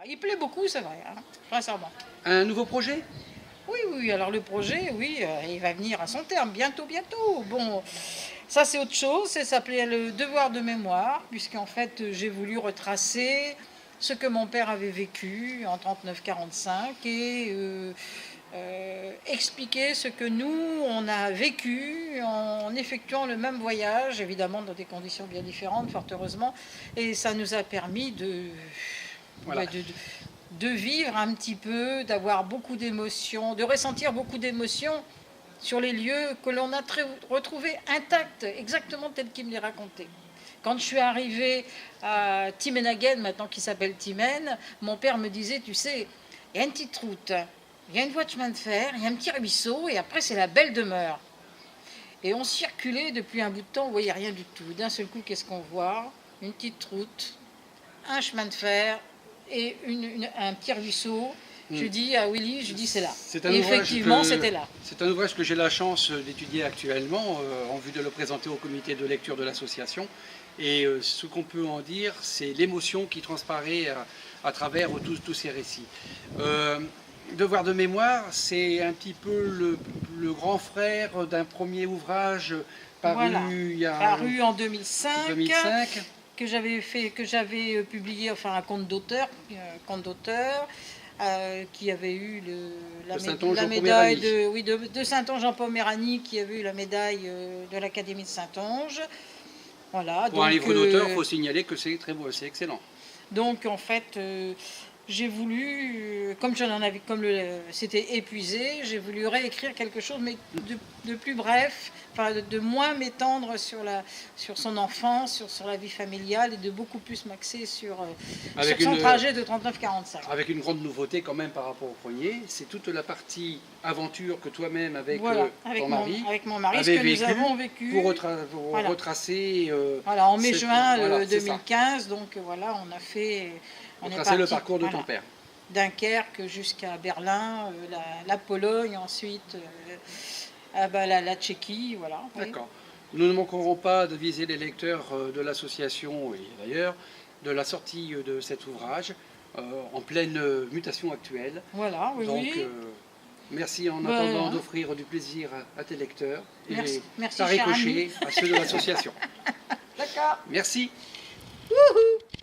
Il plaît beaucoup, c'est vrai, hein, sincèrement. Un nouveau projet? Oui, oui, alors le projet, oui, il va venir à son terme, bientôt, bientôt. Bon, ça c'est autre chose, ça s'appelait le devoir de mémoire, puisqu'en fait j'ai voulu retracer ce que mon père avait vécu en 39-45 et expliquer ce que nous, on a vécu en effectuant le même voyage, évidemment dans des conditions bien différentes, fort heureusement, et ça nous a permis Voilà. de vivre un petit peu, d'avoir beaucoup d'émotions, de ressentir beaucoup d'émotions sur les lieux que l'on a retrouvés intacts, exactement tels qu'il me les racontait. Quand je suis arrivée à Timenhagen, maintenant qui s'appelle Timen, mon père me disait, tu sais, il y a une petite route, il y a une voie de chemin de fer, il y a un petit ruisseau, et après c'est la belle demeure. Et on circulait depuis un bout de temps, on ne voyait rien du tout. D'un seul coup, qu'est-ce qu'on voit? Une petite route, un chemin de fer et un petit ruisseau. Je dis à Willy, je dis c'est là. Et effectivement, c'était là. C'est un ouvrage que j'ai la chance d'étudier actuellement en vue de le présenter au comité de lecture de l'association. Et ce qu'on peut en dire, c'est l'émotion qui transparaît à travers tous ces récits. Devoir de mémoire, c'est un petit peu le grand frère d'un premier ouvrage paru, voilà. Paru en 2005. 2005. Que j'avais publié, enfin un conte d'auteur, qui avait eu la médaille de Saint-Onge en Poméranie, qui avait eu la médaille de l'Académie de Saint-Onge. Voilà. Pour un livre d'auteur, il faut signaler que c'est très beau, c'est excellent. Donc en fait, j'ai voulu, comme c'était épuisé, j'ai voulu réécrire quelque chose, mais de plus bref, enfin de moins m'étendre sur son enfance, sur la vie familiale, et de beaucoup plus m'axer sur son trajet de 39-45. Avec une grande nouveauté quand même par rapport au premier, c'est toute la partie aventure que toi-même avec ton mari, avec mon mari, ce que nous avons vécu pour retracer. Voilà, en mai-juin 2015, donc voilà, on a fait. On a tracé le parcours de ton père. Dunkerque jusqu'à Berlin, la Pologne, ensuite la Tchéquie, voilà. D'accord. Oui. Nous ne manquerons pas de viser les lecteurs de l'association et d'ailleurs de la sortie de cet ouvrage en pleine mutation actuelle. Voilà, oui. Donc, merci en attendant d'offrir du plaisir à tes lecteurs et merci, par ricochet à ceux de l'association. D'accord. Merci. Wouhou.